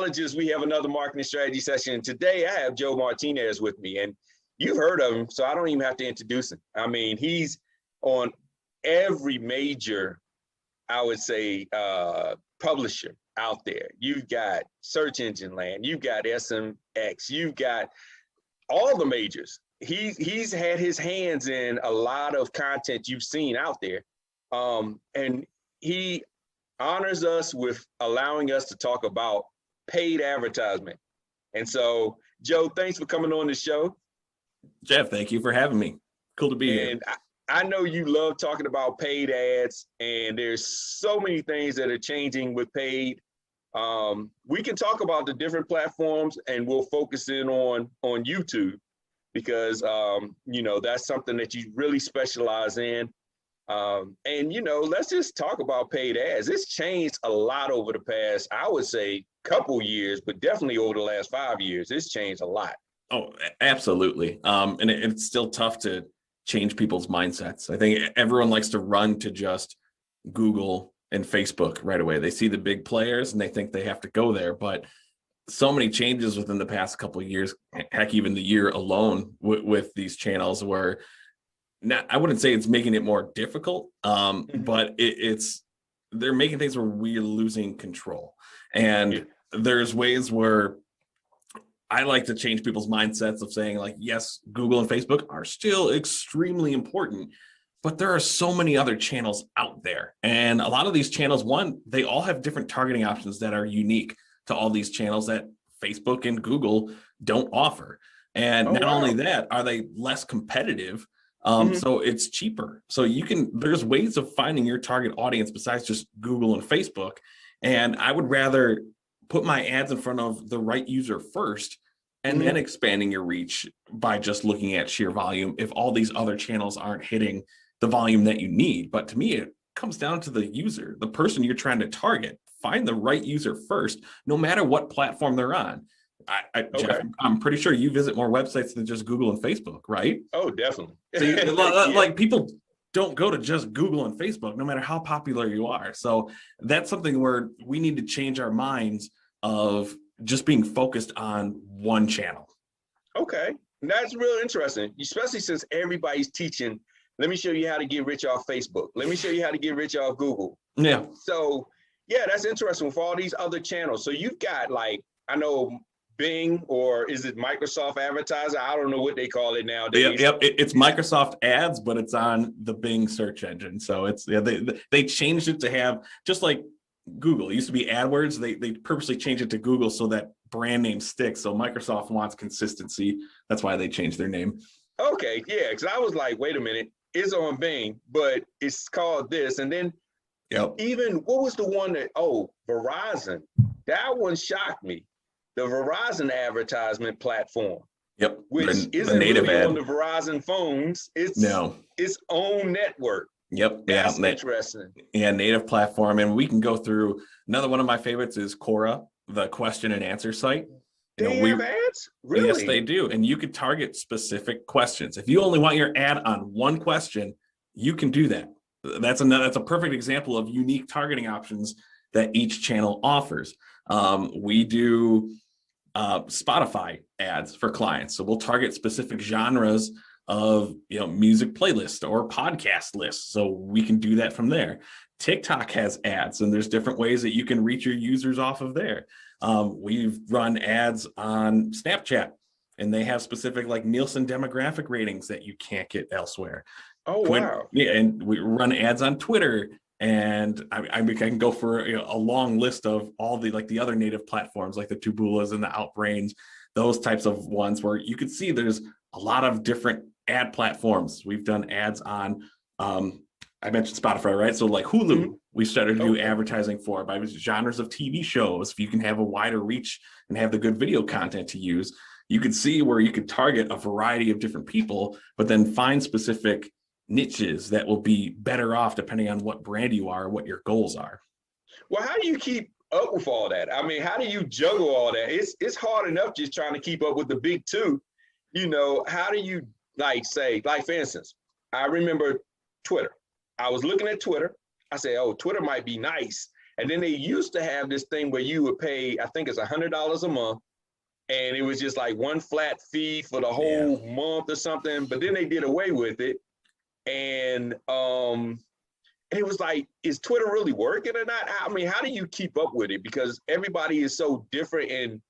Marketologist. We have another marketing strategy session. Today, I have Joe Martinez with me, and you've heard of him, so I don't even have to introduce him. I mean, he's on every major, I would say, publisher out there. You've got Search Engine Land, you've got SMX, you've got all the majors. He's had his hands in a lot of content you've seen out there, and he honors us with allowing us to talk about paid advertisement. And so, Joe, thanks for coming on the show. Jeff, thank you for having me. Cool to be here. And I know you love talking about paid ads, and there's so many things that are changing with paid. We can talk about the different platforms, and we'll focus in on YouTube because, you know, that's something that you really specialize in. And, you know, let's just talk about paid ads. It's changed a lot over the past, I would say, couple years, but definitely over the last 5 years, it's changed a lot. Oh, absolutely. And it's still tough to change people's mindsets. I think everyone likes to run to just Google and Facebook right away. They see the big players and they think they have to go there, but so many changes within the past couple of years, heck, even the year alone with these channels where I wouldn't say it's making it more difficult, but they're making things where we're losing control. And there's ways where I like to change people's mindsets of saying, like, yes, Google and Facebook are still extremely important, but there are so many other channels out there. And a lot of these channels, one, they all have different targeting options that are unique to all these channels that Facebook and Google don't offer. And not only that, are they less competitive? So it's cheaper. So there's ways of finding your target audience besides just Google and Facebook. And I would rather put my ads in front of the right user first and then expanding your reach by just looking at sheer volume if all these other channels aren't hitting the volume that you need. But to me, it comes down to the user, the person you're trying to target. Find the right user first, no matter what platform they're on. Jeff, I'm pretty sure you visit more websites than just Google and Facebook, right? Oh, definitely. So like people don't go to just Google and Facebook, no matter how popular you are. So that's something where we need to change our minds of just being focused on one channel. Okay, that's real interesting, especially since everybody's teaching, let me show you how to get rich off Facebook. Let me show you how to get rich off Google. Yeah. So yeah, that's interesting with all these other channels. So you've got, like, I know Bing, or is it Microsoft Advertiser? I don't know what they call it nowadays. Yep. It's Microsoft Ads, but it's on the Bing search engine. So it's they changed it to have, just like Google. It used to be AdWords. They purposely changed it to Google so that brand name sticks. So Microsoft wants consistency. That's why they changed their name. Okay, yeah, because I was like, wait a minute, it's on Bing, but it's called this. And then even, what was the one that, Verizon. That one shocked me. The Verizon advertisement platform. Yep. Which isn't really on the Verizon phones. It's its own network. Yep. That's interesting. Yeah, native platform. And we can go through, another one of my favorites is Quora, the question and answer site. They have ads? Really? Yes, they do. And you could target specific questions. If you only want your ad on one question, you can do that. That's a perfect example of unique targeting options that each channel offers. We do Spotify ads for clients. So we'll target specific genres of, music playlist or podcast lists. So we can do that from there. TikTok has ads, and there's different ways that you can reach your users off of there. We've run ads on Snapchat, and they have specific, like, Nielsen demographic ratings that you can't get elsewhere. Oh, wow. Yeah, and we run ads on Twitter, and I can go for a long list of all the other native platforms, like the Tubulas and the Outbrains, those types of ones where you can see there's a lot of different ad platforms. We've done ads on, I mentioned Spotify, right? So like Hulu, we started to do advertising for by genres of TV shows. If you can have a wider reach and have the good video content to use, you could see where you could target a variety of different people, but then find specific niches that will be better off depending on what brand you are, what your goals are. Well, how do you keep up with all that? I mean, how do you juggle all that? It's hard enough just trying to keep up with the big two. How do you, say, for instance, I remember Twitter. I was looking at Twitter. I said, Twitter might be nice. And then they used to have this thing where you would pay, I think it's $100 a month, and it was just like one flat fee for the Yeah. whole month or something. But then they did away with it, and it was like, is Twitter really working or not? I mean, how do you keep up with it? Because everybody is so different, and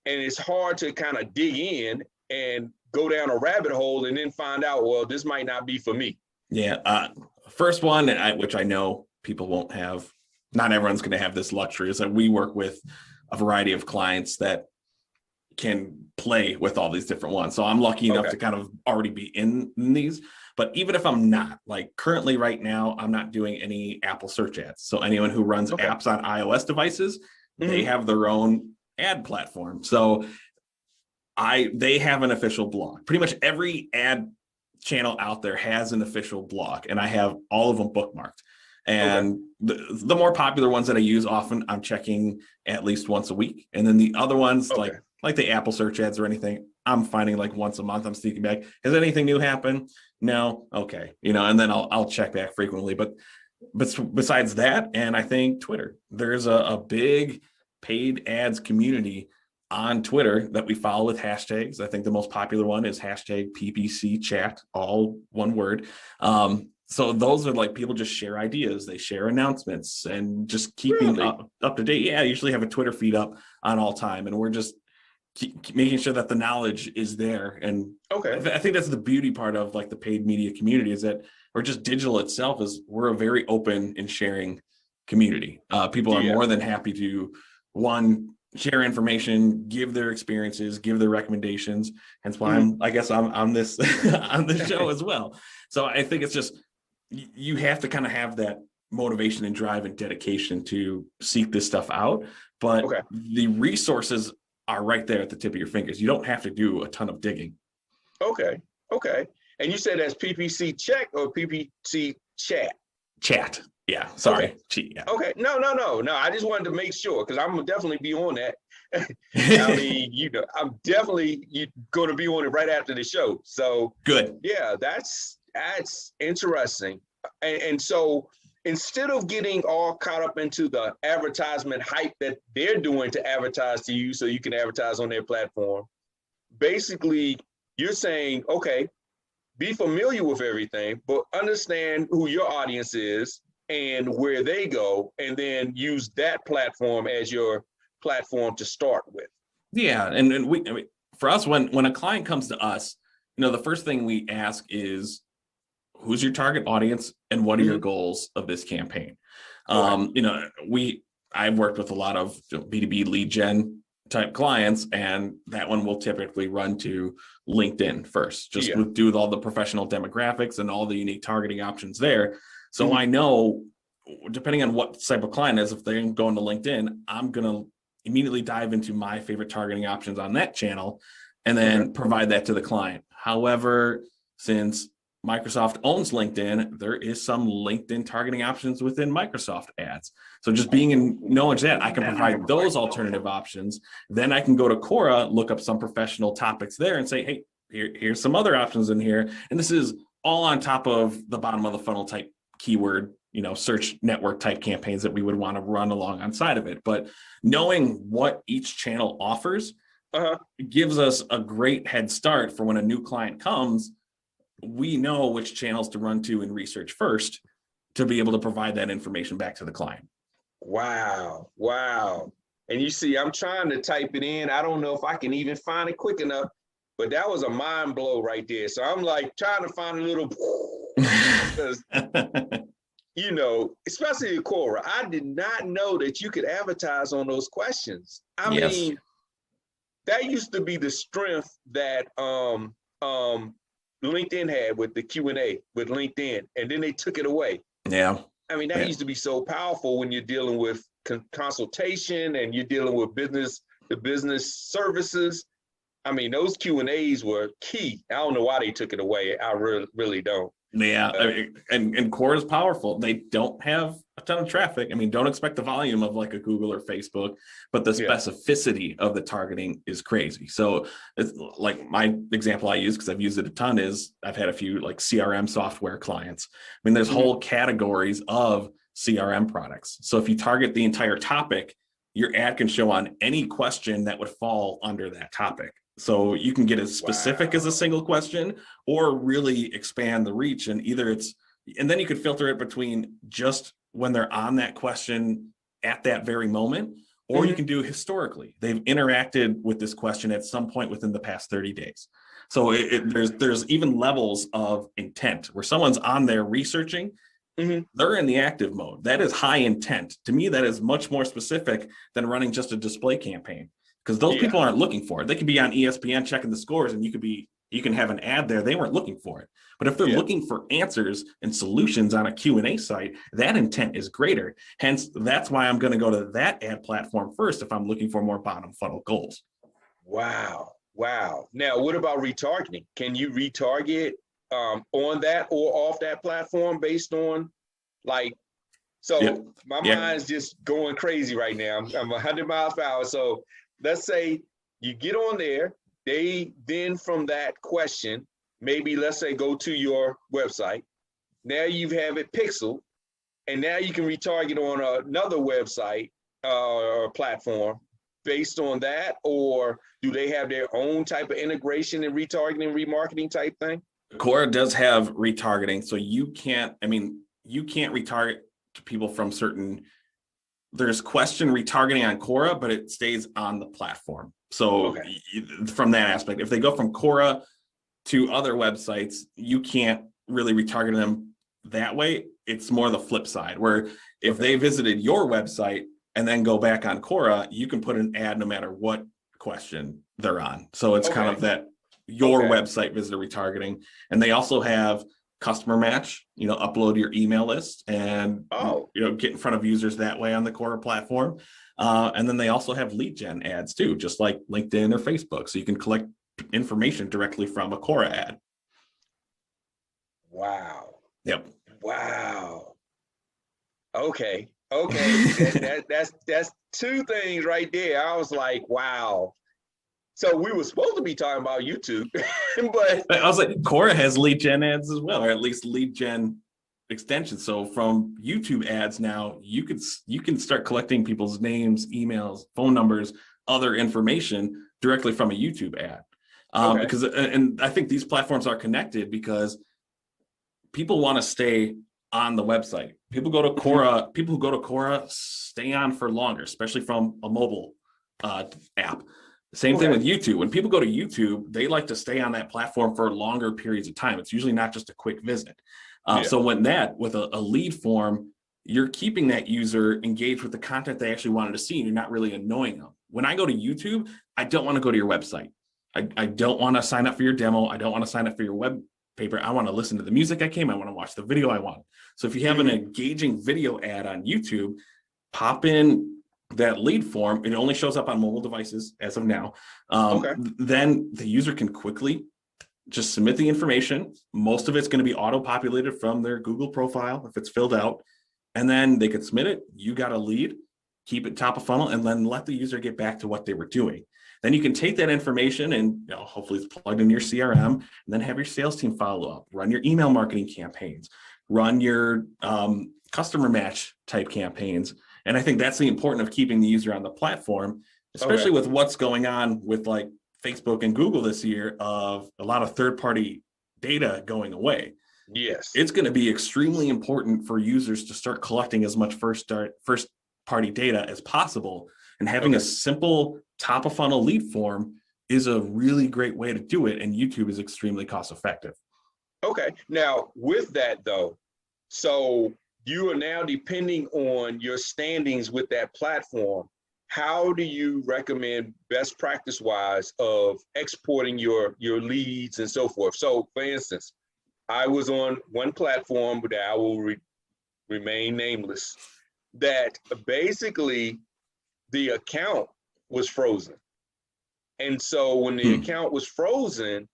it's hard to kind of dig in and go down a rabbit hole and then find out, well, this might not be for me. Yeah. First one, which I know people won't have, not everyone's going to have this luxury, is that we work with a variety of clients that can play with all these different ones. So I'm lucky enough to kind of already be in these. But even if I'm not, like currently right now, I'm not doing any Apple search ads. So anyone who runs apps on iOS devices, they have their own ad platform. So they have an official blog. Pretty much every ad channel out there has an official blog, and I have all of them bookmarked. And the more popular ones that I use often, I'm checking at least once a week. And then the other ones, like the Apple search ads or anything, I'm finding like once a month. I'm sneaking back. Has anything new happened? No. Okay. And then I'll check back frequently. But besides that, and I think Twitter, there's a big paid ads community on Twitter that we follow with hashtags. I think the most popular one is hashtag PPC chat, all one word. So those are like people just share ideas, they share announcements, and just keeping up to date. Yeah, I usually have a Twitter feed up on all time, and we're just keep making sure that the knowledge is there. And I think that's the beauty part of like the paid media community, is that, or just digital itself, is we're a very open and sharing community. People are more than happy to share information, give their experiences, give their recommendations. Hence why I'm on this on this show as well. So I think it's just, you have to kind of have that motivation and drive and dedication to seek this stuff out. But the resources are right there at the tip of your fingers. You don't have to do a ton of digging. Okay. And you said that's PPC check or PPC chat? Chat. Yeah, sorry. Okay. No. I just wanted to make sure, because I'm gonna definitely be on that. I mean, I'm definitely going to be on it right after the show. So good. Yeah, that's interesting. And so instead of getting all caught up into the advertisement hype that they're doing to advertise to you so you can advertise on their platform, basically you're saying, okay, be familiar with everything, but understand who your audience is and where they go, and then use that platform as your platform to start with. Yeah, and for us, when a client comes to us, the first thing we ask is, who's your target audience and what are your goals of this campaign? I've worked with a lot of B2B lead gen type clients, and that one will typically run to LinkedIn first, just with all the professional demographics and all the unique targeting options there. So I know, depending on what type of client is, if they're going to LinkedIn, I'm going to immediately dive into my favorite targeting options on that channel and then provide that to the client. However, since Microsoft owns LinkedIn, there is some LinkedIn targeting options within Microsoft ads. So just being in knowledge that I can provide those alternative options, then I can go to Quora, look up some professional topics there and say, hey, here's some other options in here. And this is all on top of the bottom of the funnel type keyword, search network type campaigns that we would want to run alongside of it. But knowing what each channel offers gives us a great head start for when a new client comes. We know which channels to run to and research first to be able to provide that information back to the client. Wow. And you see, I'm trying to type it in. I don't know if I can even find it quick enough, but that was a mind blow right there. So I'm like trying to find a little, because, especially in Quora, I did not know that you could advertise on those questions. I mean, that used to be the strength that LinkedIn had with the Q&A with LinkedIn, and then they took it away. Yeah. I mean, that used to be so powerful when you're dealing with consultation and you're dealing with the business services. I mean, those Q&As were key. I don't know why they took it away. I really don't. Yeah, and Quora is powerful. They don't have a ton of traffic. I mean, don't expect the volume of like a Google or Facebook, but the specificity of the targeting is crazy. So it's like my example I use, because I've used it a ton, is I've had a few like CRM software clients. I mean, there's whole categories of CRM products. So if you target the entire topic, your ad can show on any question that would fall under that topic. So you can get as specific as a single question or really expand the reach. And then you could filter it between just when they're on that question at that very moment, or you can do historically. They've interacted with this question at some point within the past 30 days. So there's even levels of intent where someone's on there researching. They're in the active mode. That is high intent. To me, that is much more specific than running just a display campaign, because those people aren't looking for it. They could be on ESPN checking the scores, and you can have an ad there. They weren't looking for it. But if they're looking for answers and solutions on a Q&A site, that intent is greater. Hence, that's why I'm going to go to that ad platform first if I'm looking for more bottom funnel goals. Wow. Now, what about retargeting? Can you retarget on that or off that platform based on my mind's just going crazy right now. I'm 100 miles per hour. So let's say you get on there, they then from that question, maybe let's say go to your website. Now you have it pixeled, and now you can retarget on another website or platform based on that, or do they have their own type of integration and retargeting, remarketing type thing? Quora does have retargeting, so you can't retarget to people from certain. There's question retargeting on Quora, but it stays on the platform. So from that aspect, if they go from Quora to other websites, you can't really retarget them that way. It's more the flip side, where if they visited your website and then go back on Quora, you can put an ad no matter what question they're on. So it's kind of that your website visitor retargeting. And they also have customer match, upload your email list and get in front of users that way on the Quora platform. And then they also have lead gen ads too, just like LinkedIn or Facebook. So you can collect information directly from a Quora ad. Wow. Yep. Wow. Okay. That's two things right there. I was like, wow. So we were supposed to be talking about YouTube, but I was like, Quora has lead gen ads as well, or at least lead gen extensions. So from YouTube ads now, you can start collecting people's names, emails, phone numbers, other information directly from a YouTube ad. Because, and I think these platforms are connected because people want to stay on the website. People go to Quora. People who go to Quora stay on for longer, especially from a mobile app. Same thing with YouTube. When people go to YouTube, they like to stay on that platform for longer periods of time. It's usually not just a quick visit. So with a lead form, you're keeping that user engaged with the content they actually wanted to see, and you're not really annoying them. When I go to YouTube, I don't want to go to your website. I don't want to sign up for your demo. I don't want to sign up for your web paper. I want to listen to the music I want to watch the video I want. So if you have an engaging video ad on YouTube, pop in that lead form. It only shows up on mobile devices as of now. Then the user can quickly just submit the information. Most of it's going to be auto-populated from their Google profile if it's filled out. And then they could submit it. You got a lead, keep it top of funnel, and then let the user get back to what they were doing. Then you can take that information and hopefully it's plugged in your CRM, and then have your sales team follow up, run your email marketing campaigns, run your customer match type campaigns. And I think that's the importance of keeping the user on the platform, especially with what's going on with like Facebook and Google this year of a lot of third-party data going away. Yes. It's going to be extremely important for users to start collecting as much first-party data as possible. And having a simple top of funnel lead form is a really great way to do it. And YouTube is extremely cost effective. Okay. Now with that though, so you are now depending on your standings with that platform. How do you recommend best practice wise of exporting your leads and so forth? So for instance, I was on one platform that I will remain nameless, that basically the account was frozen. And so when the account was frozen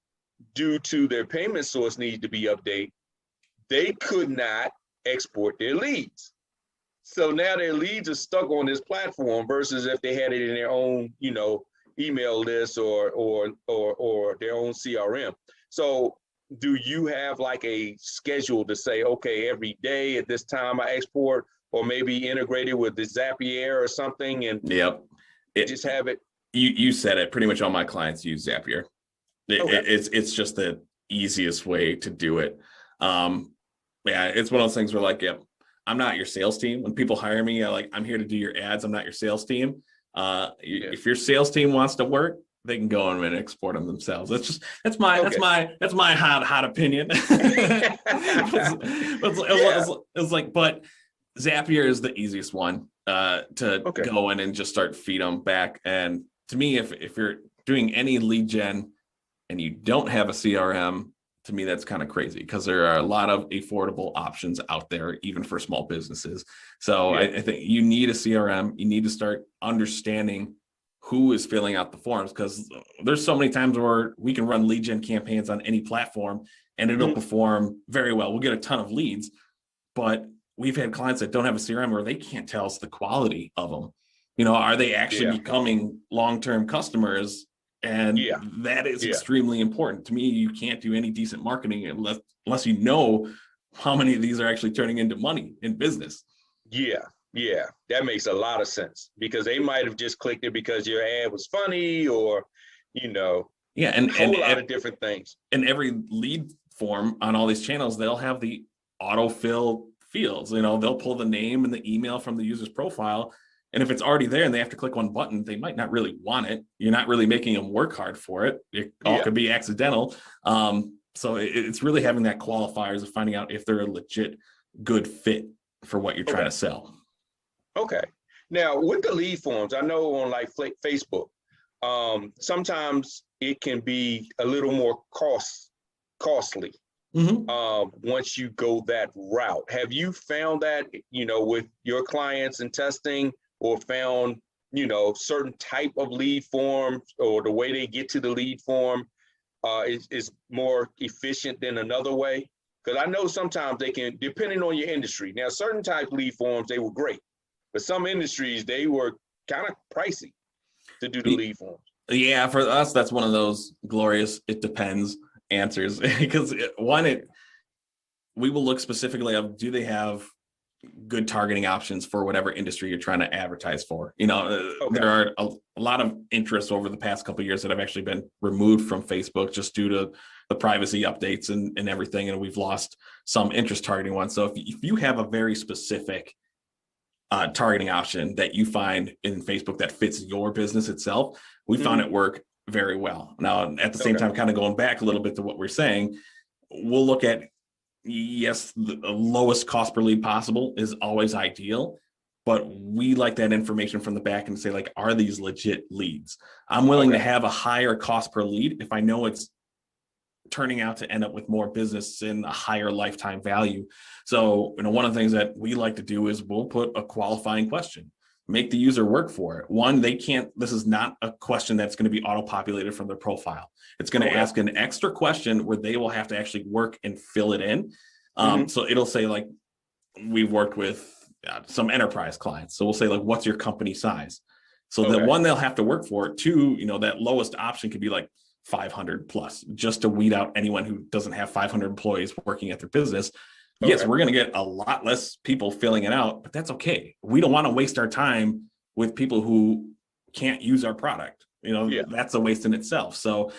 due to their payment source needed to be updated, they could not export their leads. So now their leads are stuck on this platform versus if they had it in their own, email list or their own CRM. So do you have like a schedule to say, okay, every day at this time I export, or maybe integrated with the Zapier or something, and Yep. just have it. You said it. Pretty much all my clients use Zapier. Okay. It's just the easiest way to do it. Yeah, it's one of those things where like, yeah, I'm not your sales team. When people hire me, I'm here to do your ads. I'm not your sales team. If your sales team wants to work, they can go and export them themselves. That's my hot opinion. It's like, but Zapier is the easiest one to go in and just start feed them back. And to me, if you're doing any lead gen and you don't have a CRM, to me, that's kind of crazy because there are a lot of affordable options out there, even for small businesses. So I think you need a CRM. You need to start understanding who is filling out the forms, because there's so many times where we can run lead gen campaigns on any platform and it'll perform very well. We'll get a ton of leads, but we've had clients that don't have a CRM where they can't tell us the quality of them. Are they actually becoming long-term customers? And that is extremely important. To me, you can't do any decent marketing unless you know how many of these are actually turning into money in business. Yeah, that makes a lot of sense, because they might have just clicked it because your ad was funny, or, and a whole lot of different things. And every lead form on all these channels, they'll have the autofill fields. They'll pull the name and the email from the user's profile. And if it's already there and they have to click one button, they might not really want it. You're not really making them work hard for it. It all could be accidental. So it's really having that qualifiers of finding out if they're a legit good fit for what you're trying to sell. Okay. Now, with the lead forms, I know on like Facebook, sometimes it can be a little more costly once you go that route. Have you found that, with your clients and testing, or found, certain type of lead forms or the way they get to the lead form is more efficient than another way? Because I know sometimes they can, depending on your industry. Now, certain type lead forms, they were great, but some industries, they were kind of pricey to do the lead forms. Yeah, for us, that's one of those glorious "it depends" answers, because we will look specifically of, do they have good targeting options for whatever industry you're trying to advertise for? There are a lot of interests over the past couple of years that have actually been removed from Facebook just due to the privacy updates and everything, and we've lost some interest targeting ones. So if you have a very specific targeting option that you find in Facebook that fits your business itself, we found it work very well. Now, at the same time, kind of going back a little bit to what we're saying, we'll look at, yes, the lowest cost per lead possible is always ideal, but we like that information from the back and say, like, are these legit leads? I'm willing to have a higher cost per lead if I know it's turning out to end up with more business and a higher lifetime value. So, one of the things that we like to do is we'll put a qualifying question, make the user work for it. One, this is not a question that's going to be auto-populated from their profile. It's going to ask an extra question where they will have to actually work and fill it in. So it'll say, like, we've worked with some enterprise clients. So we'll say, like, what's your company size? So that one, they'll have to work for it. Two, that lowest option could be like 500 plus, just to weed out anyone who doesn't have 500 employees working at their business. Yes, we're going to get a lot less people filling it out, but that's okay. We don't want to waste our time with people who can't use our product. That's a waste in itself. So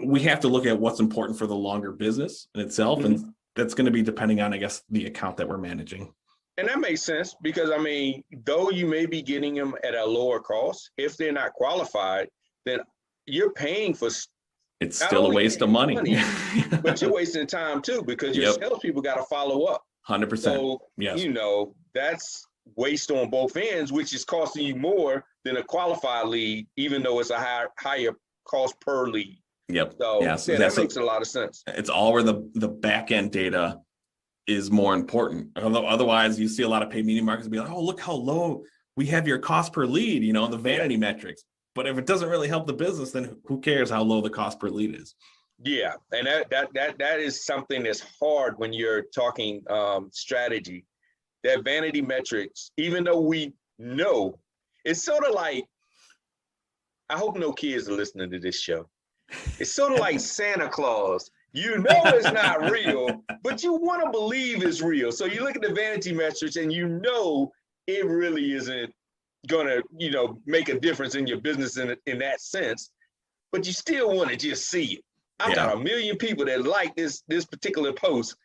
we have to look at what's important for the longer business in itself. And that's going to be depending on, I guess, the account that we're managing. And that makes sense, because, though you may be getting them at a lower cost, if they're not qualified, then you're paying for. It's still a waste of money. But you're wasting time too, because your salespeople got to follow up. 100%. So, that's waste on both ends, which is costing you more than a qualified lead, even though it's a higher cost per lead. Yep. So that makes a lot of sense. It's all where the back end data is more important. Otherwise, you see a lot of paid media marketers be like, oh, look how low we have your cost per lead, the vanity metrics. But if it doesn't really help the business, then who cares how low the cost per lead is? Yeah, and that is something that's hard when you're talking strategy. That vanity metrics, even though we know, it's sort of like, I hope no kids are listening to this show. It's sort of like Santa Claus You know it's not real, but you want to believe it's real. So you look at the vanity metrics and you know it really isn't going to, make a difference in your business in that sense, but you still want to just see it. I've got 1 million people that like this particular post.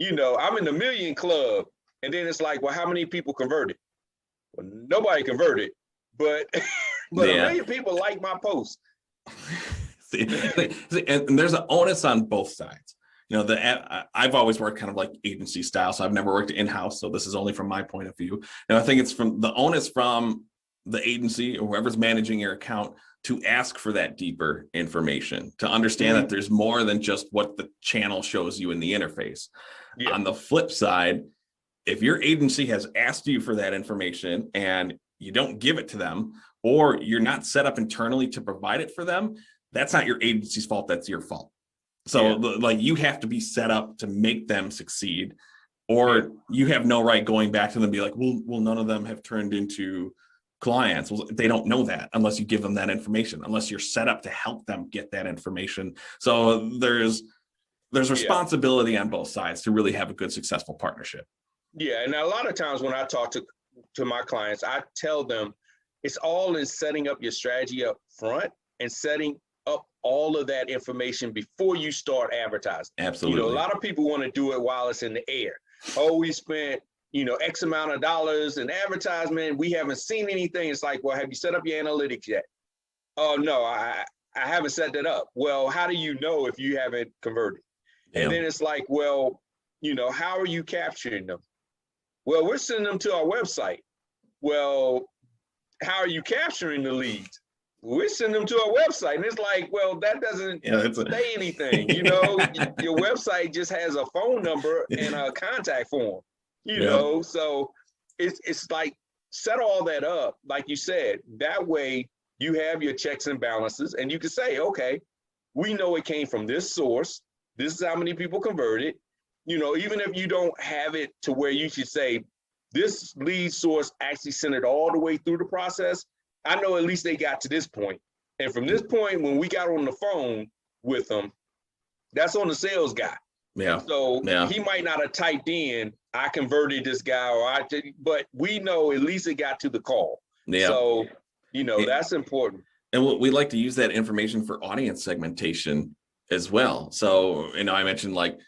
I'm in the million club, and then it's like, well, how many people converted? Well, nobody converted, but but 1 million people like my post. see, and there's an onus on both sides. I've always worked kind of like agency style, so I've never worked in-house. So this is only from my point of view. And I think it's from the onus from the agency or whoever's managing your account to ask for that deeper information, to understand that there's more than just what the channel shows you in the interface. Yeah. On the flip side, if your agency has asked you for that information and you don't give it to them, or you're not set up internally to provide it for them, that's not your agency's fault, that's your fault. So you have to be set up to make them succeed, or you have no right going back to them and be like, well, none of them have turned into clients. Well, they don't know that unless you give them that information, unless you're set up to help them get that information. So there's responsibility on both sides to really have a good, successful partnership. Yeah, and a lot of times when I talk to my clients, I tell them it's all in setting up your strategy up front and setting up all of that information before you start advertising. Absolutely. A lot of people want to do it while it's in the air. Oh, we spent X amount of dollars in advertisement. We haven't seen anything. It's like, well, have you set up your analytics yet? Oh, no, I haven't set that up. Well, how do you know if you haven't converted? Yeah. And then it's like, well, how are you capturing them? Well, we're sending them to our website. Well, how are you capturing the leads? We're sending them to our website. And it's like, well, that doesn't say anything. Your website just has a phone number and a contact form. So it's like, set all that up, like you said. That way you have your checks and balances, and you can say, okay, we know it came from this source. This is how many people converted. Even if you don't have it to where you should say, this lead source actually sent it all the way through the process, I know at least they got to this point. And from this point, when we got on the phone with them, that's on the sales guy. Yeah. So he might not have typed in, I converted this guy, but we know at least it got to the call. Yeah. So, that's important. And we like to use that information for audience segmentation as well. So, I mentioned like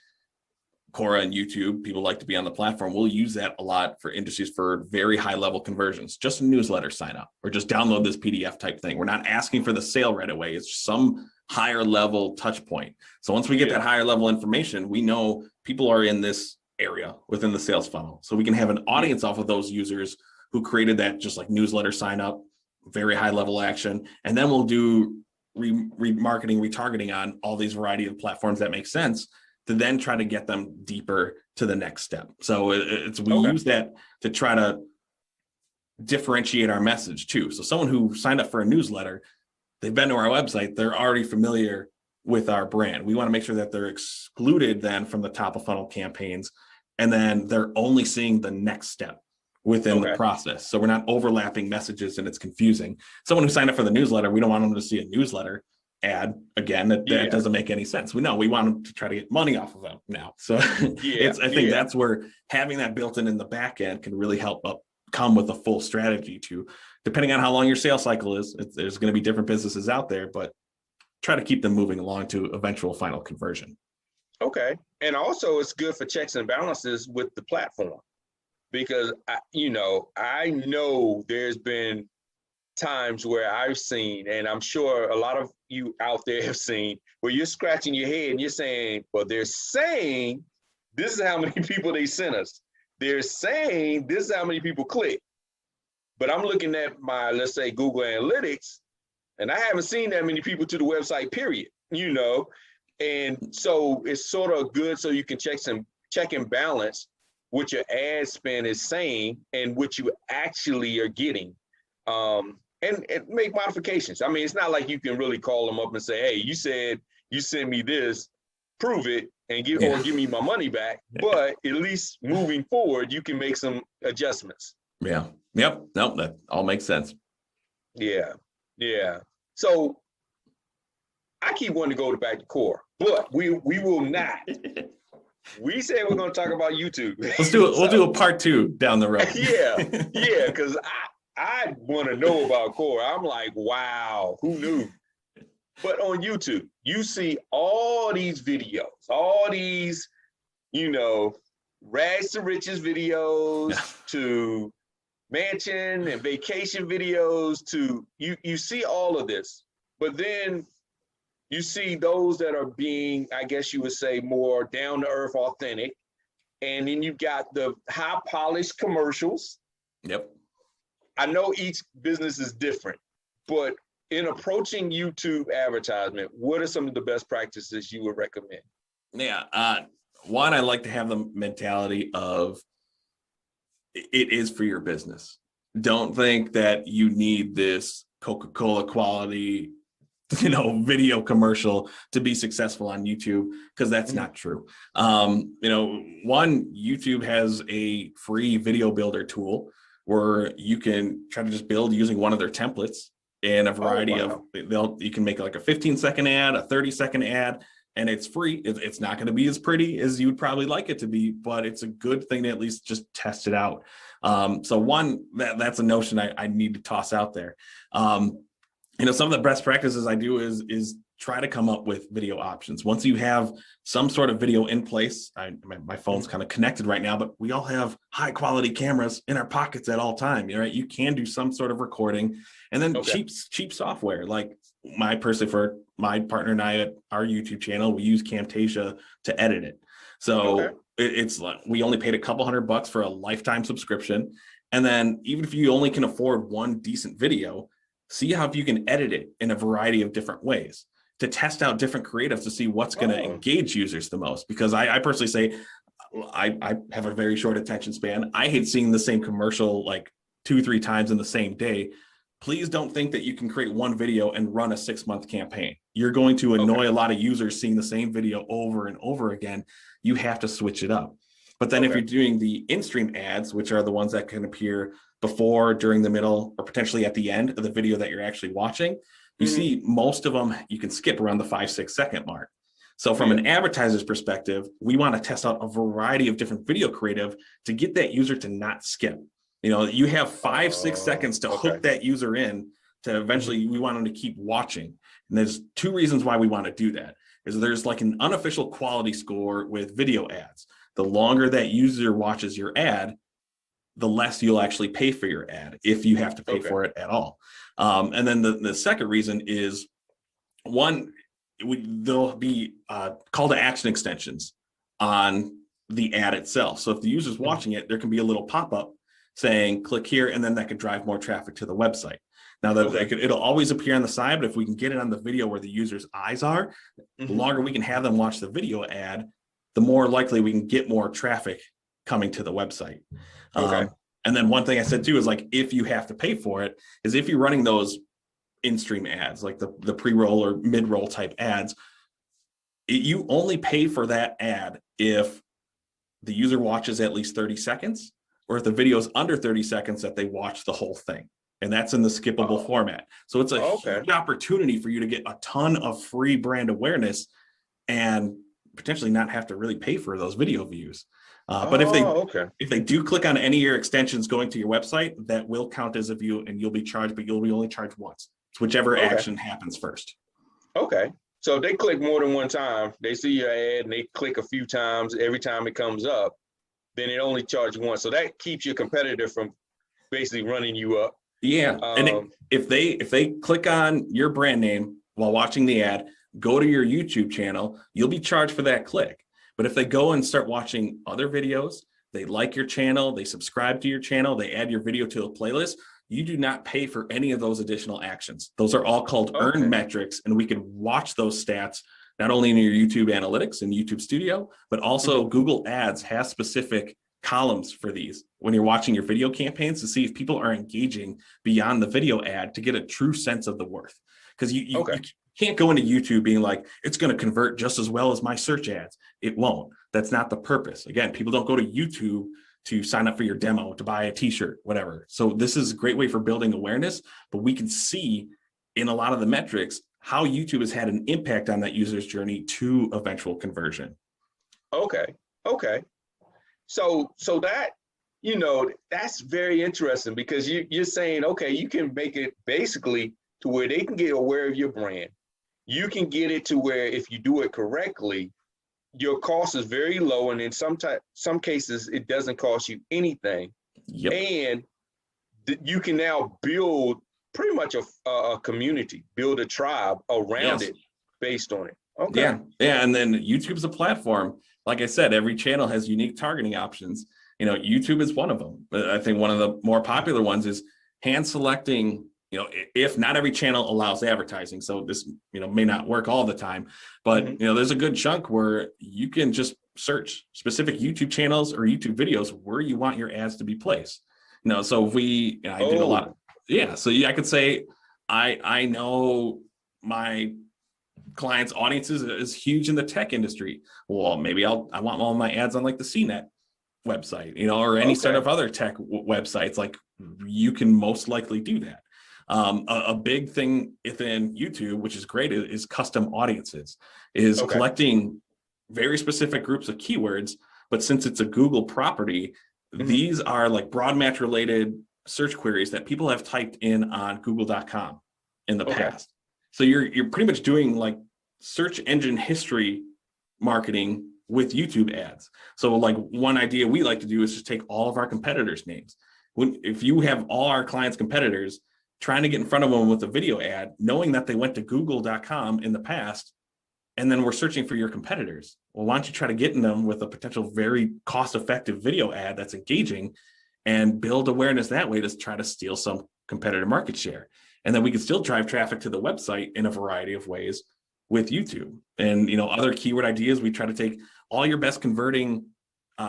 Quora and YouTube, people like to be on the platform. We'll use that a lot for industries for very high level conversions, just a newsletter sign up or just download this PDF type thing. We're not asking for the sale right away. It's just some higher level touch point. So once we get that higher level information, we know people are in this area within the sales funnel. So we can have an audience off of those users who created that just like newsletter sign up, very high level action. And then we'll do remarketing, retargeting on all these variety of platforms that make sense to then try to get them deeper to the next step. So we use that to try to differentiate our message too. So someone who signed up for a newsletter, they've been to our website, they're already familiar with our brand. We want to make sure that they're excluded then from the top of funnel campaigns, and then they're only seeing the next step within the process. So we're not overlapping messages and it's confusing. Someone who signed up for the newsletter, we don't want them to see a newsletter ad again. That doesn't make any sense. We want them to try to get money off of them now. So I think that's where having that built in the back end can really help come with a full strategy to, depending on how long your sales cycle is, there's going to be different businesses out there, but try to keep them moving along to eventual final conversion. Okay. And also it's good for checks and balances with the platform, because I know there's been times where I've seen, and I'm sure a lot of you out there have seen, where you're scratching your head and you're saying, well, they're saying this is how many people they sent us. They're saying this is how many people click. But I'm looking at my, let's say, Google Analytics, and I haven't seen that many people to the website, period, And so it's sort of good so you can check and balance what your ad spend is saying and what you actually are getting. And make modifications. I mean, it's not like you can really call them up and say, hey, you said you sent me this, prove it, and give me my money back. But at least moving forward, you can make some adjustments. Yeah. Yep. No, that all makes sense. Yeah. Yeah. So I keep wanting to go back to core, but we will not. We said we're going to talk about YouTube. Let's do it. We'll do a part 2 down the road. yeah, because I want to know about core. I'm like, wow, who knew? But on YouTube, you see all these videos, all these, rags to riches videos, to mansion and vacation videos, to you see all of this, but then you see those that are being, I guess you would say, more down to earth, authentic. And then you've got the high polished commercials. Yep. I know each business is different, but in approaching YouTube advertisement, what are some of the best practices you would recommend? Yeah. One, I like to have the mentality of it is for your business. Don't think that you need this Coca-Cola quality, video commercial to be successful on YouTube, because that's not true. One, YouTube has a free video builder tool where you can try to just build using one of their templates in a variety of, you can make like a 15-second ad, a 30-second ad, and it's free. It's not going to be as pretty as you would probably like it to be, but it's a good thing to at least just test it out. So one, that's a notion I need to toss out there. Some of the best practices I do is try to come up with video options. Once you have some sort of video in place, my phone's kind of connected right now, but we all have high quality cameras in our pockets at all time. Right? You can do some sort of recording, and then cheap software. Like for my partner and I at our YouTube channel, we use Camtasia to edit it. So it's like we only paid a couple $100 for a lifetime subscription. And then even if you only can afford one decent video, see how if you can edit it in a variety of different ways to test out different creatives to see what's going to engage users the most. Because I personally say I have a very short attention span. I hate seeing the same commercial like 2-3 times in the same day. Please don't think that you can create one video and run a 6-month campaign. You're going to annoy a lot of users seeing the same video over and over again. You have to switch it up. But then if you're doing the in-stream ads, which are the ones that can appear before, during, the middle, or potentially at the end of the video that you're actually watching, you see most of them you can skip around the 5-6 second mark. So from an advertiser's perspective, we want to test out a variety of different video creative to get that user to not skip. You have 5-6 seconds to hook that user in to eventually we want them to keep watching. And there's 2 reasons why we want to do that. Is there's like an unofficial quality score with video ads. The longer that user watches your ad, the less you'll actually pay for your ad, if you have to pay for it at all. And then the second reason is, one, there'll be call to action extensions on the ad itself. So if the user's watching it, there can be a little pop-up saying, click here, and then that could drive more traffic to the website. Now, it'll always appear on the side, but if we can get it on the video where the user's eyes are, the longer we can have them watch the video ad, the more likely we can get more traffic coming to the website. And then one thing I said too is, like, if you have to pay for it, is if you're running those in-stream ads, like the pre-roll or mid-roll type ads, you only pay for that ad if the user watches at least 30 seconds, or if the video is under 30 seconds that they watch the whole thing. And that's in the skippable format. So it's a huge opportunity for you to get a ton of free brand awareness and potentially not have to really pay for those video views. But if they do click on any of your extensions going to your website, that will count as a view, and you'll be charged, but you'll be only charged once. It's whichever action happens first. Okay. So if they click more than one time, they see your ad and they click a few times, every time it comes up, then it only charges once. So that keeps your competitor from basically running you up. Yeah. And if they click on your brand name while watching the ad, go to your YouTube channel, you'll be charged for that click. But if they go and start watching other videos, they like your channel, they subscribe to your channel, they add your video to a playlist, you do not pay for any of those additional actions. Those are all called earned metrics, and we can watch those stats not only in your YouTube analytics and YouTube Studio, but also Google Ads has specific columns for these when you're watching your video campaigns to see if people are engaging beyond the video ad to get a true sense of the worth. Because you can't go into YouTube being like, it's going to convert just as well as my search ads. It won't. That's not the purpose. Again, people don't go to YouTube to sign up for your demo, to buy a t-shirt, whatever. So this is a great way for building awareness, but we can see in a lot of the metrics how YouTube has had an impact on that user's journey to eventual conversion. Okay. Okay. So that, that's very interesting, because you're saying, okay, you can make it basically to where they can get aware of your brand. You can get it to where if you do it correctly, your cost is very low, and in some cases it doesn't cost you anything. Yep. And you can now build pretty much a community, build a tribe around it based on it. Okay. Yeah. And then YouTube's a platform. Like I said, every channel has unique targeting options. YouTube is one of them. But I think one of the more popular ones is hand selecting. If not every channel allows advertising, so this, may not work all the time, but, there's a good chunk where you can just search specific YouTube channels or YouTube videos where you want your ads to be placed. So if I did a lot of, so I could say, I know my clients' audiences is huge in the tech industry. Well, maybe I want all my ads on like the CNET website, or any sort of other tech websites. Like, you can most likely do that. A big thing within YouTube, which is great, is custom audiences, is collecting very specific groups of keywords. But since it's a Google property, these are like broad match related search queries that people have typed in on google.com in the past. So you're pretty much doing like search engine history marketing with YouTube ads. So like one idea we like to do is just take all of our competitors' names. If you have all our clients' competitors, trying to get in front of them with a video ad, knowing that they went to google.com in the past, and then we're searching for your competitors. Well, why don't you try to get in them with a potential very cost-effective video ad that's engaging, and build awareness that way to try to steal some competitor market share. And then we can still drive traffic to the website in a variety of ways with YouTube. And, other keyword ideas, we try to take all your best converting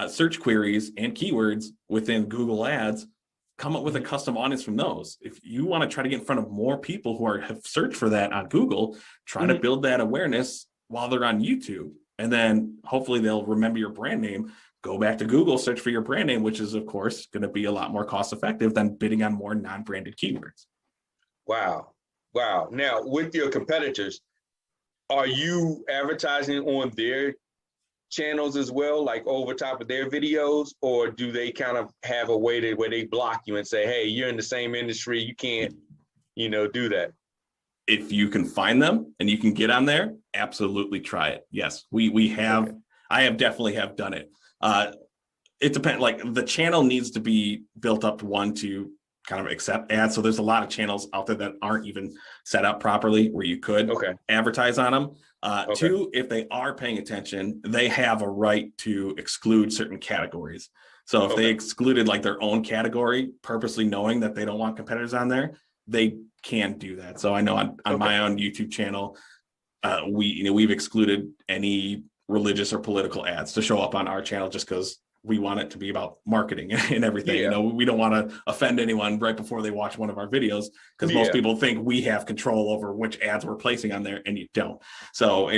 search queries and keywords within Google Ads, come up with a custom audience from those. If you want to try to get in front of more people who have searched for that on Google, try to build that awareness while they're on YouTube. And then hopefully they'll remember your brand name, go back to Google, search for your brand name, which is, of course, going to be a lot more cost effective than bidding on more non-branded keywords. Wow. Now, with your competitors, are you advertising on their channels as well, like over top of their videos, or do they kind of have a way where they block you and say, hey, you're in the same industry, you can't, do that? If you can find them and you can get on there, absolutely try it. Yes, we have. Okay. I have definitely have done it. It depends. Like, the channel needs to be built up to kind of accept ads. So there's a lot of channels out there that aren't even set up properly where you could advertise on them. Two, if they are paying attention, they have a right to exclude certain categories. So if they excluded like their own category, purposely knowing that they don't want competitors on there, they can do that. So I know on my own YouTube channel, we've excluded any religious or political ads to show up on our channel, just because we want it to be about marketing and everything. We don't want to offend anyone right before they watch one of our videos, because most people think we have control over which ads we're placing on there, and you don't. So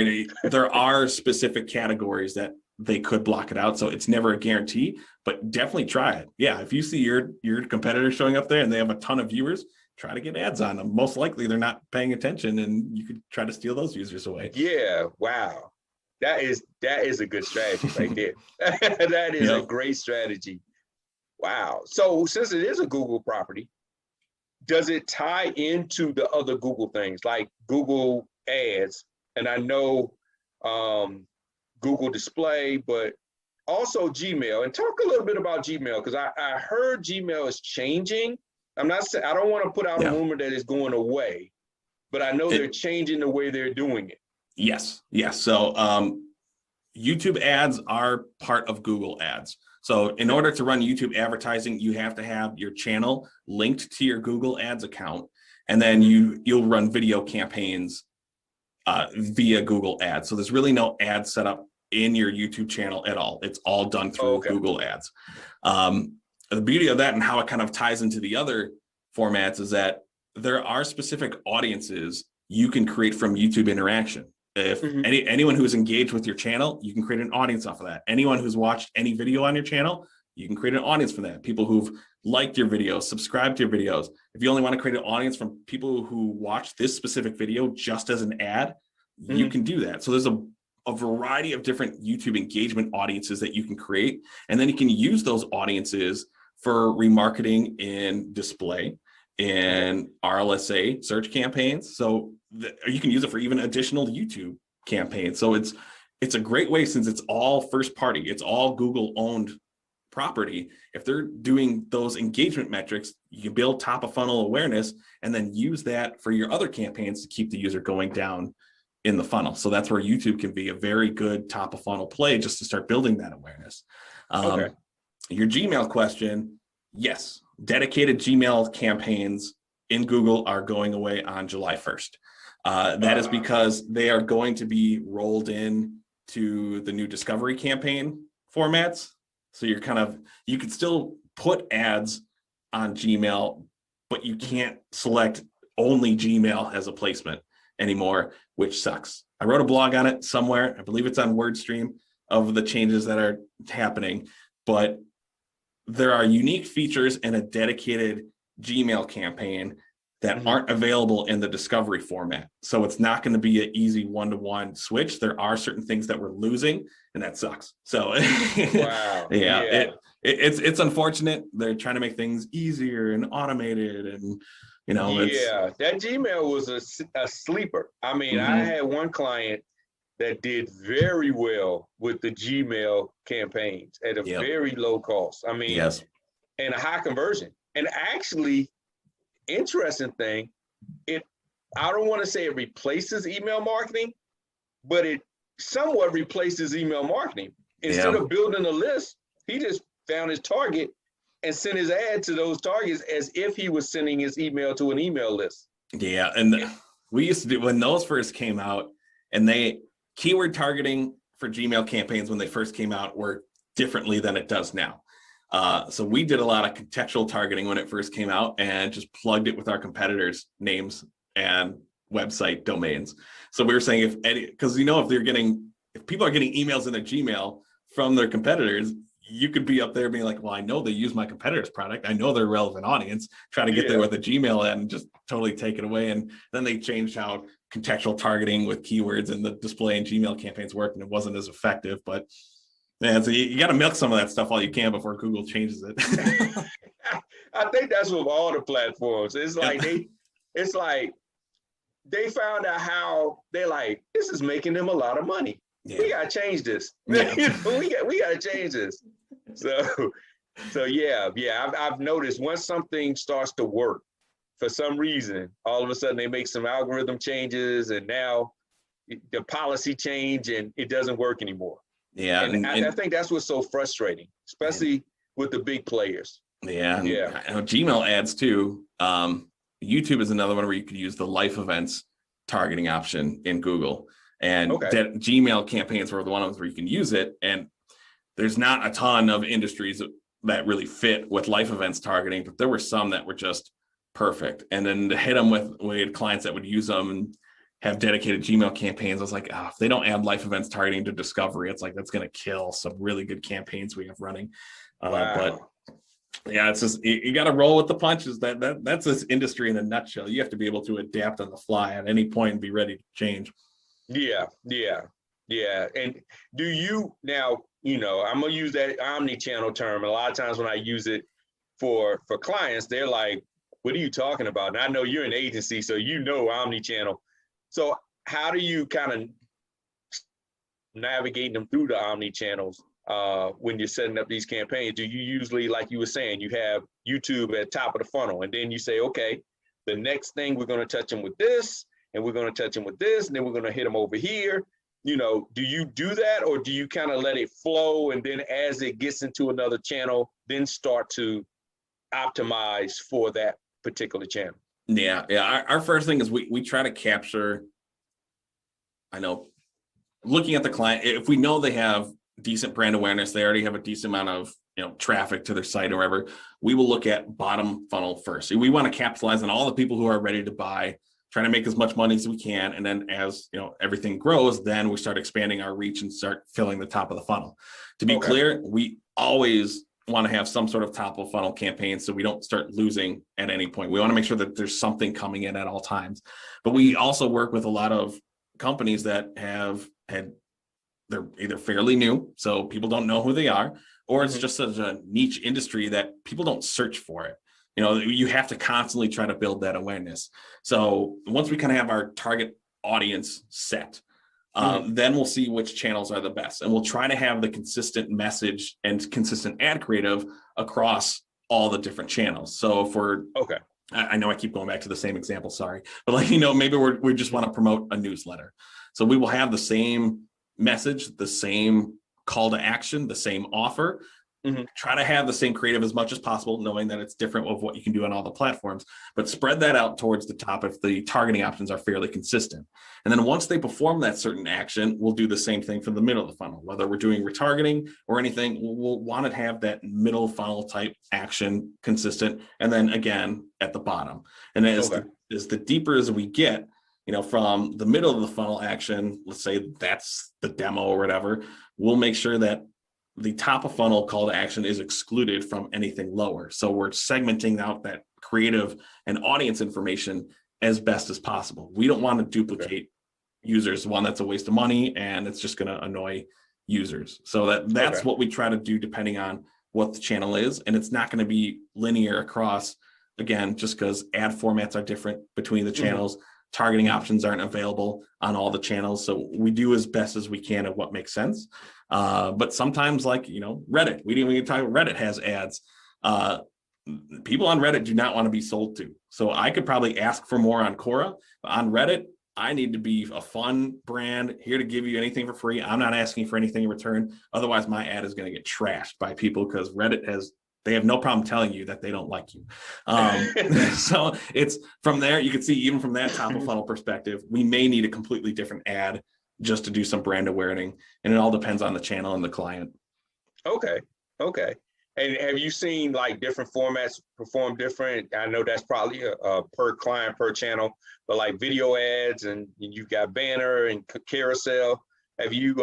there are specific categories that they could block it out. So it's never a guarantee, but definitely try it. Yeah, if you see your competitor showing up there and they have a ton of viewers, try to get ads on them. Most likely they're not paying attention, and you could try to steal those users away. Yeah, wow. That is a good strategy right there. That is a great strategy. Wow. So since it is a Google property, does it tie into the other Google things like Google Ads? And I know Google Display, but also Gmail. And talk a little bit about Gmail, because I heard Gmail is changing. I don't want to put out a rumor that it's going away, but I know they're changing the way they're doing it. Yes. So YouTube ads are part of Google Ads. So in order to run YouTube advertising, you have to have your channel linked to your Google Ads account, and then you'll run video campaigns via Google Ads. So there's really no ad set up in your YouTube channel at all. It's all done through Google Ads. The beauty of that and how it kind of ties into the other formats is that there are specific audiences you can create from YouTube interaction. If anyone who's engaged with your channel, you can create an audience off of that. Anyone who's watched any video on your channel, you can create an audience for that. People who've liked your videos, subscribed to your videos. If you only want to create an audience from people who watch this specific video just as an ad, you can do that. So there's a variety of different YouTube engagement audiences that you can create. And then you can use those audiences for remarketing in display and RLSA search campaigns. So you can use it for even additional YouTube campaigns. So it's a great way, since it's all first party, it's all Google owned property. If they're doing those engagement metrics, you can build top of funnel awareness and then use that for your other campaigns to keep the user going down in the funnel. So that's where YouTube can be a very good top of funnel play, just to start building that awareness. Your Gmail question, yes, dedicated Gmail campaigns in Google are going away on July 1st. That is because they are going to be rolled in to the new discovery campaign formats. So you can still put ads on Gmail, but you can't select only Gmail as a placement anymore, which sucks. I wrote a blog on it somewhere. I believe it's on WordStream, of the changes that are happening, but there are unique features in a dedicated Gmail campaign that aren't available in the discovery format. So it's not going to be an easy one-to-one switch. There are certain things that we're losing, and that sucks. So wow. It's unfortunate. They're trying to make things easier and automated, and that Gmail was a sleeper. I mean, I had one client that did very well with the Gmail campaigns at a very low cost. I mean, and a high conversion. And actually, interesting thing, I don't want to say it replaces email marketing, but it somewhat replaces email marketing. Instead of building a list, he just found his target and sent his ad to those targets as if he was sending his email to an email list. Yeah, and we used to do, when those first came out, and keyword targeting for Gmail campaigns when they first came out worked differently than it does now. So we did a lot of contextual targeting when it first came out and just plugged it with our competitors' names and website domains. So we were saying because if people are getting emails in their Gmail from their competitors, you could be up there being like, well, I know they use my competitor's product. I know they're a relevant audience, try to get there with a Gmail ad and just totally take it away. And then they changed how contextual targeting with keywords and the display and Gmail campaigns worked, and it wasn't as effective. But man, so you got to milk some of that stuff while you can before Google changes it. I think that's with all the platforms. It's like they found out how they're like, this is making them a lot of money. We gotta change this. we gotta change this. So I've noticed once something starts to work for some reason, all of a sudden they make some algorithm changes, and now the policy change and it doesn't work anymore. Yeah, and I think that's what's so frustrating, especially with the big players. Yeah. Gmail ads too. YouTube is another one where you could use the life events targeting option in Google. And Gmail campaigns were the ones where you can use it. And there's not a ton of industries that really fit with life events targeting, but there were some that were just perfect. And then to hit them with clients that would use them and have dedicated Gmail campaigns, I was like, if they don't add life events targeting to discovery, it's like, that's going to kill some really good campaigns we have running. But yeah, it's just, you got to roll with the punches. That's this industry in a nutshell. You have to be able to adapt on the fly at any point and be ready to change. Yeah. And do you now, I'm gonna use that omni-channel term. A lot of times when I use it for clients, they're like, what are you talking about? And I know you're an agency, so omni-channel. So how do you kind of navigate them through the omni-channels when you're setting up these campaigns? Do you usually, like you were saying, you have YouTube at top of the funnel, and then you say, okay, the next thing we're going to touch them with this, and we're going to touch them with this, and then we're going to hit them over here. Do you do that, or do you kind of let it flow, and then as it gets into another channel, then start to optimize for that particular channel? Yeah. Our first thing is we try to capture, looking at the client, if we know they have decent brand awareness, they already have a decent amount of traffic to their site or whatever, we will look at bottom funnel first. So we want to capitalize on all the people who are ready to buy, trying to make as much money as we can. And then as everything grows, then we start expanding our reach and start filling the top of the funnel. To be clear, we always want to have some sort of top of funnel campaign so we don't start losing at any point. We want to make sure that there's something coming in at all times. But we also work with a lot of companies that they're either fairly new, so people don't know who they are, or it's just such a niche industry that people don't search for it. You know, you have to constantly try to build that awareness. So once we kind of have our target audience set, then we'll see which channels are the best. And we'll try to have the consistent message and consistent ad creative across all the different channels. So if we're, I know I keep going back to the same example, sorry, but like, you know, maybe we just want to promote a newsletter. So we will have the same message, the same call to action, the same offer, try to have the same creative as much as possible, knowing that it's different of what you can do on all the platforms, but spread that out towards the top if the targeting options are fairly consistent. And then once they perform that certain action, we'll do the same thing for the middle of the funnel. Whether we're doing retargeting or anything, we'll want to have that middle funnel type action consistent. And then again, at the bottom. And as the deeper as we get, you know, from the middle of the funnel action, let's say that's the demo or whatever, we'll make sure that the top of funnel call to action is excluded from anything lower. So we're segmenting out that creative and audience information as best as possible. We don't want to duplicate users. One, that's a waste of money and it's just going to annoy users. So that's what we try to do depending on what the channel is. And it's not going to be linear across, again, just because ad formats are different between the channels. Targeting options aren't available on all the channels. So we do as best as we can at what makes sense. But sometimes, like, you know, Reddit, we didn't even talk about Reddit has ads. People on Reddit do not want to be sold to. So I could probably ask for more on Quora. On Reddit, I need to be a fun brand here to give you anything for free. I'm not asking for anything in return. Otherwise, my ad is going to get trashed by people because Reddit they have no problem telling you that they don't like you. So it's from there, you can see even from that top of funnel perspective, we may need a completely different ad just to do some brand awareness. And it all depends on the channel and the client. Okay. And have you seen like different formats perform different? I know that's probably a per client, per channel, but like video ads and you've got banner and carousel. Have you,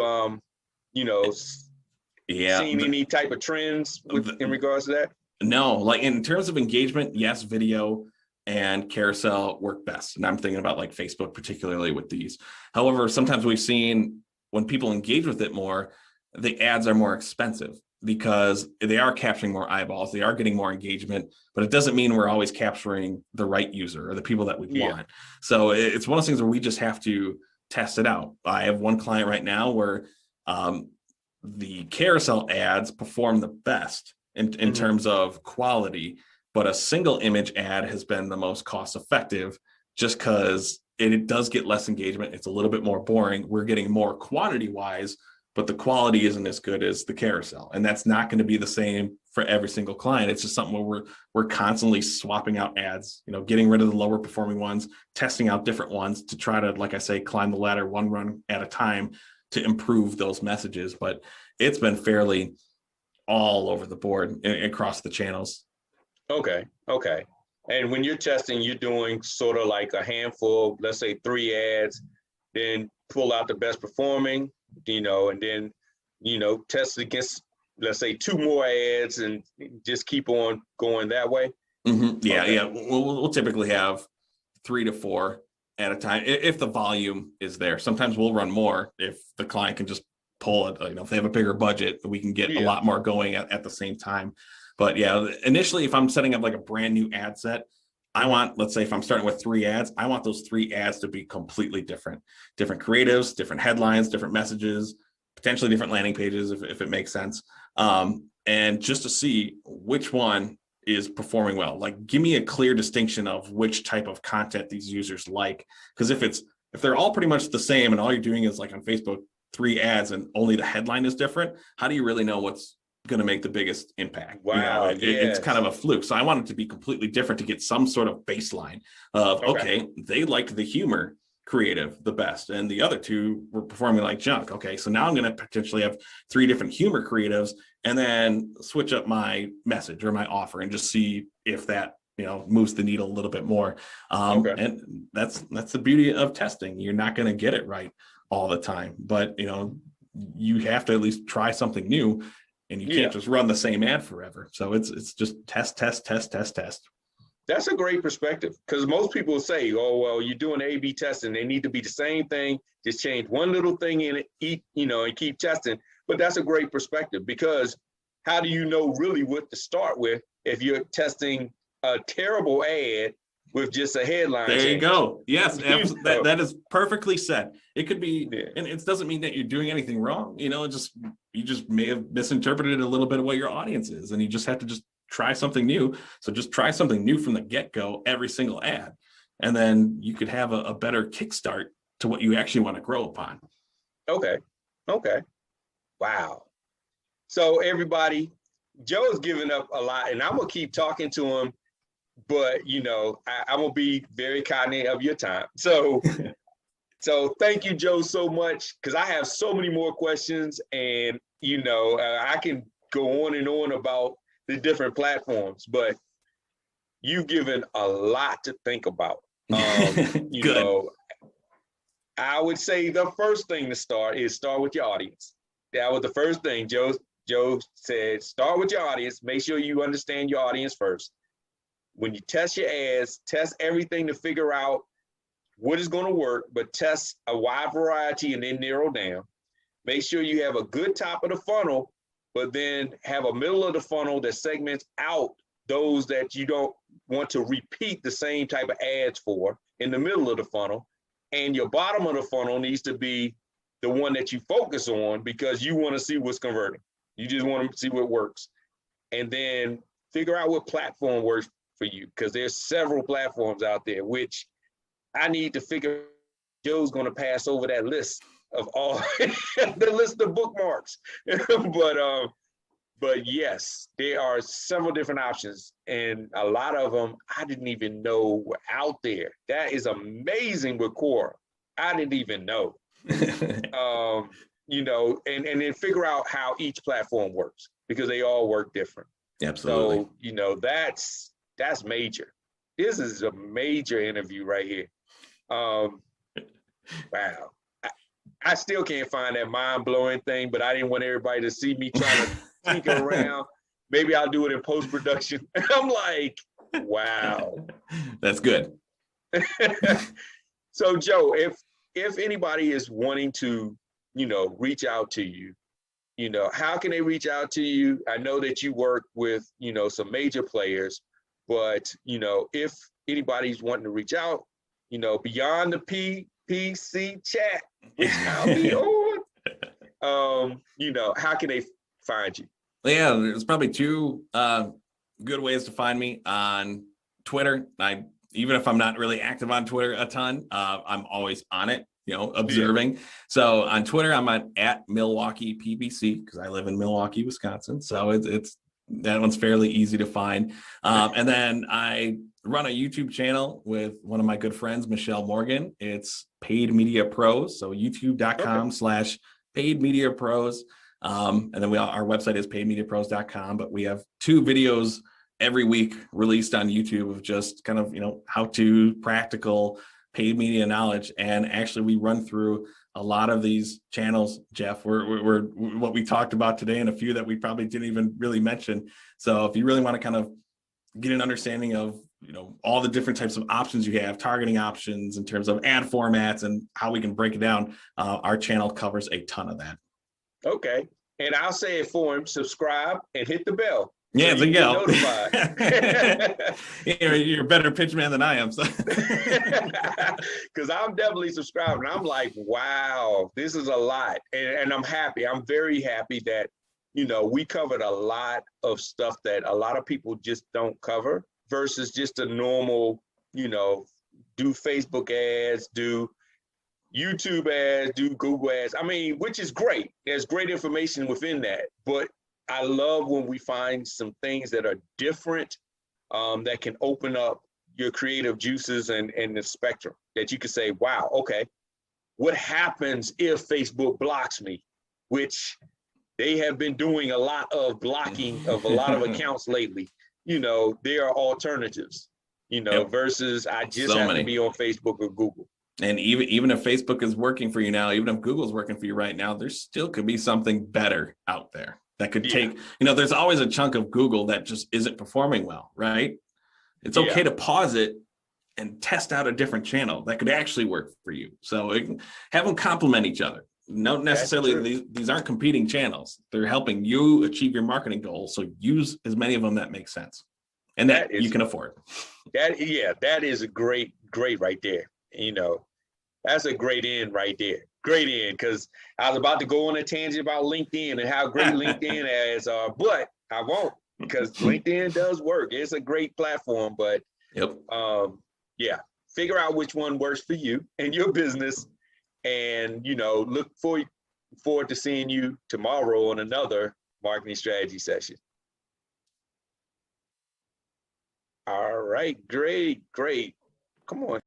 seen any type of trends in regards to that? No, like in terms of engagement, yes, video and carousel work best. And I'm thinking about like Facebook, particularly with these. However, sometimes we've seen when people engage with it more, the ads are more expensive because they are capturing more eyeballs. They are getting more engagement, but it doesn't mean we're always capturing the right user or the people that we want. So it's one of those things where we just have to test it out. I have one client right now where, the carousel ads perform the best in terms of quality, but a single image ad has been the most cost effective just because it does get less engagement. It's a little bit more boring. We're getting more quantity wise, but the quality isn't as good as the carousel. And that's not going to be the same for every single client. It's just something where we're constantly swapping out ads, you know, getting rid of the lower performing ones, testing out different ones to try to, like I say, climb the ladder one run at a time to improve those messages. But it's been fairly all over the board across the channels. Okay. And when you're testing, you're doing sort of like a handful, let's say 3 ads, then pull out the best performing, and then, test against, let's say 2 more ads and just keep on going that way. Yeah. We'll typically have 3 to 4 at a time if the volume is there. Sometimes we'll run more if the client can just pull it. If they have a bigger budget, we can get a lot more going at the same time. But yeah, initially, if I'm setting up like a brand new ad set, I want, let's say if I'm starting with 3 ads, I want those 3 ads to be completely different creatives, different headlines, different messages, potentially different landing pages if it makes sense. And just to see which one is performing well. Like, give me a clear distinction of which type of content these users like. Because if they're all pretty much the same and all you're doing is like on Facebook, 3 ads and only the headline is different, how do you really know what's going to make the biggest impact? Wow. It's kind of a fluke. So I want it to be completely different to get some sort of baseline of, okay, they liked the humor creative the best and the other 2 were performing like junk. Okay, so now I'm going to potentially have 3 different humor creatives and then switch up my message or my offer and just see if that moves the needle a little bit more. And that's the beauty of testing. You're not going to get it right all the time, but you have to at least try something new. and you Yeah. can't just run the same ad forever. So it's just test. That's a great perspective, because most people say, oh, well, you're doing A/B testing. They need to be the same thing. Just change one little thing in it, and keep testing. But that's a great perspective, because how do you know really what to start with if you're testing a terrible ad with just a headline There change? you go. Yes, that is perfectly said. It could be, Yeah. and it doesn't mean that you're doing anything wrong. You just may have misinterpreted a little bit of what your audience is, and you just have to just try something new. So just try something new from the get-go, every single ad, and then you could have a better kickstart to what you actually want to grow upon. Okay. Wow. So everybody, Joe's giving up a lot, and I'm gonna keep talking to him, but I'm gonna be very cognizant of your time. So thank you, Joe, so much, because I have so many more questions, and I can go on and on about the different platforms, but you've given a lot to think about. Good. I would say the first thing to start with your audience. That was the first thing Joe said. Start with your audience. Make sure you understand your audience first. When you test your ads, test everything to figure out what is going to work, but test a wide variety and then narrow down. Make sure you have a good top of the funnel, but then have a middle of the funnel that segments out those that you don't want to repeat the same type of ads for in the middle of the funnel. And your bottom of the funnel needs to be the one that you focus on, because you want to see what's converting. You just want to see what works. And then figure out what platform works for you, because there's several platforms out there, which I need to figure. Joe's going to pass over that list of all the list of bookmarks. But yes, there are several different options, and a lot of them I didn't even know were out there. That is amazing with Quora. I didn't even know. And then figure out how each platform works, because they all work different. Absolutely. So, that's major. This is a major interview right here. Wow. I still can't find that mind-blowing thing, but I didn't want everybody to see me trying to tinker around. Maybe I'll do it in post-production. I'm like, wow. That's good. So Joe, if anybody is wanting to, reach out to you, how can they reach out to you? I know that you work with, some major players, but, if anybody's wanting to reach out, beyond the PPC chat, which I'll be on, how can they find you? Yeah, there's probably two good ways to find me. On Twitter, even if I'm not really active on Twitter a ton, I'm always on it, observing. Yeah. So on Twitter, I'm at Milwaukee PBC, because I live in Milwaukee, Wisconsin. So it's that one's fairly easy to find. And then I run a YouTube channel with one of my good friends, Michelle Morgan. It's Paid Media Pros. So youtube.com/Paid Media Pros. And then our website is paidmediapros.com, but we have 2 videos every week released on YouTube of just kind of, how to practical paid media knowledge. And actually we run through a lot of these channels, Jeff, we're what we talked about today, and a few that we probably didn't even really mention. So if you really want to kind of get an understanding of, all the different types of options you have, targeting options in terms of ad formats and how we can break it down, our channel covers a ton of that. Okay. And I'll say it for him: subscribe and hit the bell. Yeah, so you get notified. You're a better pitch man than I am. So. Because I'm definitely subscribing. I'm like, wow, this is a lot. And I'm happy. I'm very happy that, we covered a lot of stuff that a lot of people just don't cover, versus just a normal, do Facebook ads, do YouTube ads, do Google ads. I mean, which is great. There's great information within that. But I love when we find some things that are different, that can open up your creative juices and the spectrum, that you can say, wow, okay, what happens if Facebook blocks me? Which they have been doing a lot of blocking of a lot of accounts lately. There are alternatives, Yep. versus I just have to be on Facebook or Google. And even if Facebook is working for you now, even if Google's working for you right now, there still could be something better out there. that could take, there's always a chunk of Google that just isn't performing well, right? It's okay to pause it and test out a different channel that could actually work for you. So have them complement each other. Not necessarily, these aren't competing channels. They're helping you achieve your marketing goals. So use as many of them that make sense and that you can afford. That is a great right there. That's a great end right there. Great end, because I was about to go on a tangent about LinkedIn and how great LinkedIn ads are, but I won't, because LinkedIn does work. It's a great platform, but figure out which one works for you and your business, and look forward to seeing you tomorrow on another marketing strategy session. All right, great. Come on.